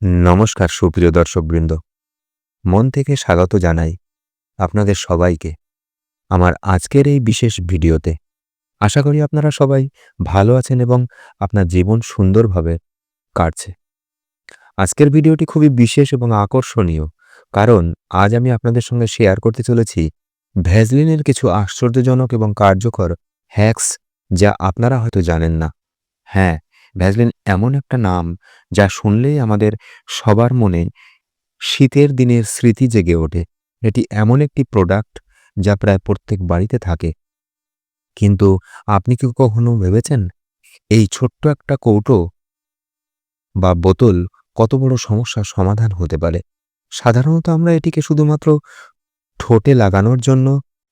নমস্কার সুপ্রিয় দর্শকবৃন্দ, মন থেকে স্বাগত জানাই আপনাদের সবাইকে আমার আজকের এই বিশেষ ভিডিওতে। আশা করি আপনারা সবাই ভালো আছেন এবং আপনার জীবন সুন্দরভাবে কাটছে। আজকের ভিডিওটি খুবই বিশেষ এবং আকর্ষণীয়, কারণ আজ আমি আপনাদের সঙ্গে শেয়ার করতে চলেছি ভ্যাসলিনের কিছু আশ্চর্যজনক এবং কার্যকর হ্যাকস, যা আপনারা হয়তো জানেন না। হ্যাঁ, ভ্যাসলিন এমন একটা নাম যা শুনলেই আমাদের সবার মনে শীতের দিনের স্মৃতি জেগে ওঠে। এটি এমন একটি প্রোডাক্ট যা প্রায় প্রত্যেক বাড়িতে থাকে। কিন্তু আপনি কি কখনো ভেবেছেন এই ছোট্ট একটা কৌটো বা বোতল কত বড় সমস্যার সমাধান হতে পারে? সাধারণত আমরা এটিকে শুধুমাত্র ঠোঁটে লাগানোর জন্য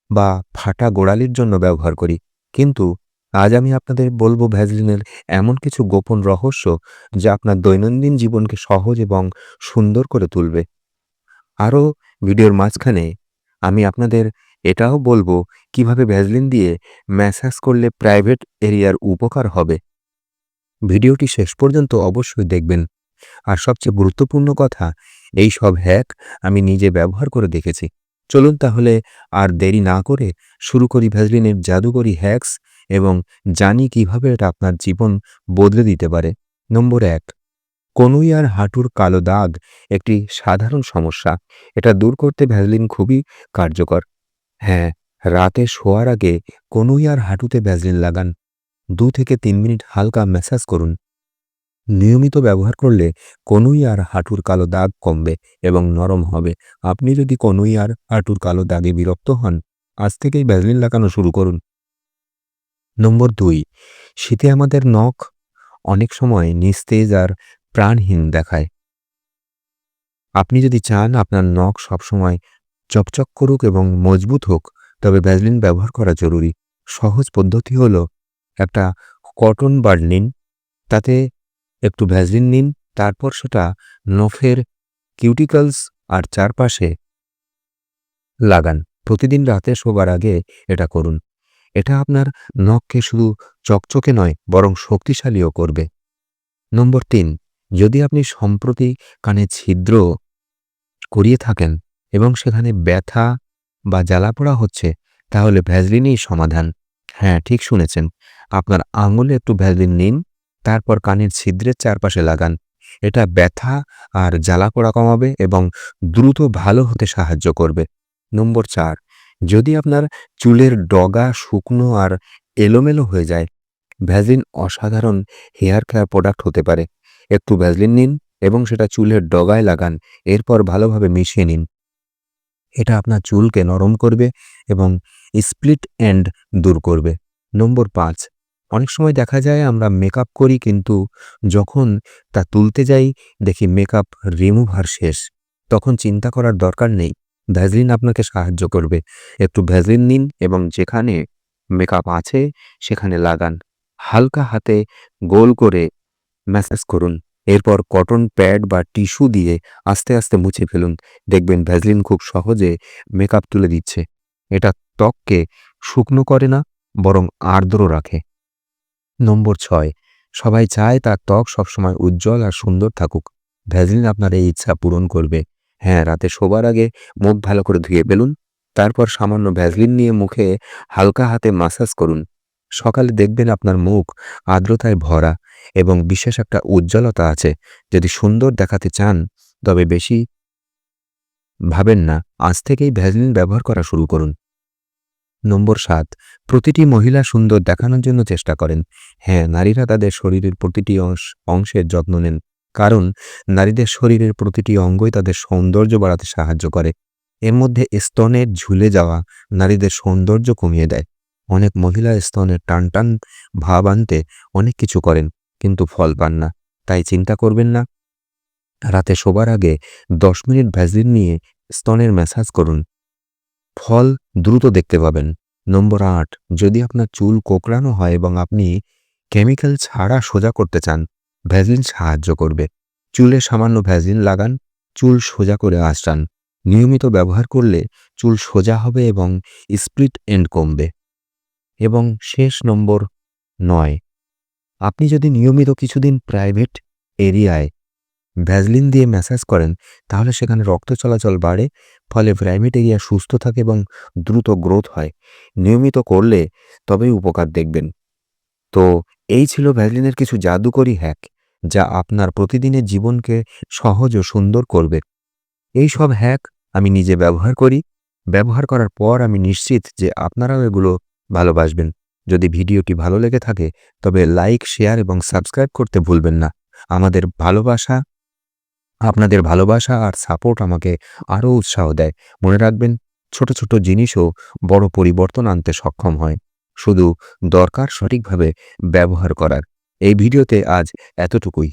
বা ফাটা গোড়ালির জন্য ব্যবহার করি। কিন্তু আজ আমি আপনাদের বলবো ভ্যাসলিনের এমন কিছু গোপন রহস্য যা আপনার দৈনন্দিন জীবনকে সহজ এবং সুন্দর করে তুলবে। আরও ভিডিওর মাঝখানে আমি আপনাদের এটাও বলবো কিভাবে ভ্যাসলিন দিয়ে ম্যাসাজ করলে প্রাইভেট এরিয়ার উপকার হবে। ভিডিওটি শেষ পর্যন্ত অবশ্যই দেখবেন। আর সবচেয়ে গুরুত্বপূর্ণ কথা, এই সব হ্যাক আমি নিজে ব্যবহার করে দেখেছি। চলুন তাহলে আর দেরি না করে শুরু করি ভ্যাসলিনের জাদুকরি হ্যাকস এবং জানি কিভাবে এটা আপনার জীবন বদলে দিতে পারে। নম্বর ১, কনুই আর হাঁটুর কালো দাগ একটি সাধারণ সমস্যা। এটা দূর করতে ভ্যাসলিন খুবই কার্যকর। হ্যাঁ, রাতে শোয়ার আগে কনুই আর হাঁটুতে ভ্যাসলিন লাগান। ২ থেকে ৩ মিনিট হালকা ম্যাসাজ করুন। নিয়মিত ব্যবহার করলে কনুই আর হাঁটুর কালো দাগ কমবে এবং নরম হবে। আপনি যদি কনুই আর হাঁটুর কালো দাগে বিরক্ত হন, আজ থেকেই ভ্যাসলিন লাগানো শুরু করুন। নম্বর ২, শীতে আমাদের নখ অনেক সময় নিস্তেজ আর প্রাণহীন দেখায়। আপনি যদি চান আপনার নখ সবসময় চকচক করুক এবং মজবুত হোক, তবে ভ্যাসলিন ব্যবহার করা জরুরি। সহজ পদ্ধতি হলো একটা কটন বাড নিন, তাতে একটু ভ্যাসলিন নিন, তারপর সেটা নখের কিউটিকলস আর চারপাশে লাগান। প্রতিদিন রাতে শোবার আগে এটা করুন। এটা আপনার নখকে শুধু চকচকে নয়, বরং শক্তিশালীও করবে। নম্বর ৩, যদি আপনি সম্প্রতি কানে ছিদ্র করিয়ে থাকেন এবং সেখানে ব্যথা বা জ্বালাপোড়া হচ্ছে, তাহলে ভ্যাসলিনই সমাধান। হ্যাঁ, ঠিক শুনেছেন। আপনার আঙুলে একটু ভ্যাসলিন নিন, তারপর কানের ছিদ্রের চারপাশে লাগান। এটা ব্যথা আর জ্বালাপোড়া কমাবে এবং দ্রুত ভালো হতে সাহায্য করবে। নম্বর ৪, যদি আপনার চুলের ডগা শুকনো আর এলোমেলো হয়ে যায়, ভ্যাসলিন অসাধারণ হেয়ার কেয়ার প্রোডাক্ট হতে পারে। একটু ভ্যাসলিন নিন এবং সেটা চুলের ডগায় লাগান। এরপর ভালোভাবে মিশিয়ে নিন। এটা আপনার চুলকে নরম করবে এবং স্প্লিট এন্ড দূর করবে। নম্বর ৫, অনেক সময় দেখা যায় আমরা মেকআপ করি, কিন্তু যখন তা তুলতে যাই দেখি মেকআপ রিমুভার শেষ। তখন চিন্তা করার দরকার নেই, ভ্যাসলিন আপনাকে সাহায্য করবে। একটু ভ্যাসলিন নিন এবং যেখানে মেকআপ আছে সেখানে লাগান। হালকা হাতে গোল করে ম্যাসাজ করুন। এরপর কটন প্যাড বা টিস্যু দিয়ে আস্তে আস্তে মুছে ফেলুন। দেখবেন ভ্যাসলিন খুব সহজে মেকআপ তুলে দিচ্ছে। এটা ত্বককে শুকনো করে না, বরং আর্দ্র রাখে। নম্বর ৬, সবাই চায় তার ত্বক সবসময় উজ্জ্বল আর সুন্দর থাকুক। ভ্যাসলিন আপনার এই ইচ্ছা পূরণ করবে। হ্যাঁ, রাতে শোবার আগে মুখ ভালো করে ধুয়ে ফেলুন। তারপর সামান্য ভ্যাসলিন নিয়ে মুখে হালকা হাতে মাসাজ করুন। সকালে দেখবেন আপনার মুখ আর্দ্রতায় ভরা এবং বিশেষ একটা উজ্জ্বলতা আছে। যদি সুন্দর দেখাতে চান, তবে বেশি ভাবেন না, আজ থেকেই ভ্যাসলিন ব্যবহার করা শুরু করুন। নম্বর ৭, প্রতিটি মহিলা সুন্দর দেখানোর জন্য চেষ্টা করেন। হ্যাঁ, নারীরা তাদের শরীরের প্রতিটি অংশের যত্ন নেন, কারণ নারীদের শরীরের প্রতিটি অঙ্গই তাদের সৌন্দর্য বাড়াতে সাহায্য করে। এর মধ্যে স্তনের ঝুলে যাওয়া নারীদের সৌন্দর্য কমিয়ে দেয়। অনেক মহিলা স্তনের টান টান ভাব আনতে অনেক কিছু করেন, কিন্তু ফল পান না। তাই চিন্তা করবেন না। রাতে শোবার আগে ১০ মিনিট ভ্যাসলিন নিয়ে স্তনের ম্যাসাজ করুন। ফল দ্রুত দেখতে পাবেন। নম্বর ৮, যদি আপনার চুল কোঁকড়ানো হয় এবং আপনি কেমিক্যাল ছাড়া সোজা করতে চান, ভ্যাসলিন সাহায্য করবে। চুলে সামান্য ভ্যাসলিন লাগান, চুল সোজা করে আঁচড়ান। নিয়মিত ব্যবহার করলে চুল সোজা হবে এবং স্প্লিট এন্ড কমবে। এবং শেষ নম্বর ৯, আপনি যদি নিয়মিত কিছুদিন প্রাইভেট এরিয়ায় ভ্যাসলিন দিয়ে ম্যাসাজ করেন, তাহলে সেখানে রক্ত চলাচল বাড়ে, ফলে প্রাইমেট এরিয়া সুস্থ থাকে এবং দ্রুত গ্রোথ হয়। নিয়মিত করলে তবেই উপকার দেখবেন। তো এই ছিল ভ্যাসলিনের কিছু জাদুকরি হ্যাক, যা আপনার প্রতিদিনের জীবনকে সহজ ও সুন্দর করবে। এই সব হ্যাক আমি নিজে ব্যবহার করি। ব্যবহার করার পর আমি নিশ্চিত যে আপনারাও এগুলো ভালোবাসবেন। যদি ভিডিওটি ভালো লেগে থাকে তবে লাইক, শেয়ার এবং সাবস্ক্রাইব করতে ভুলবেন না। আপনাদের ভালোবাসা আর সাপোর্ট আমাকে আরও উৎসাহ দেয়। মনে রাখবেন, ছোট ছোট জিনিসও বড় পরিবর্তন আনতে সক্ষম হয়। শুধু দরকার সঠিকভাবে ব্যবহার করার। এই ভিডিওতে আজ এতটুকুই।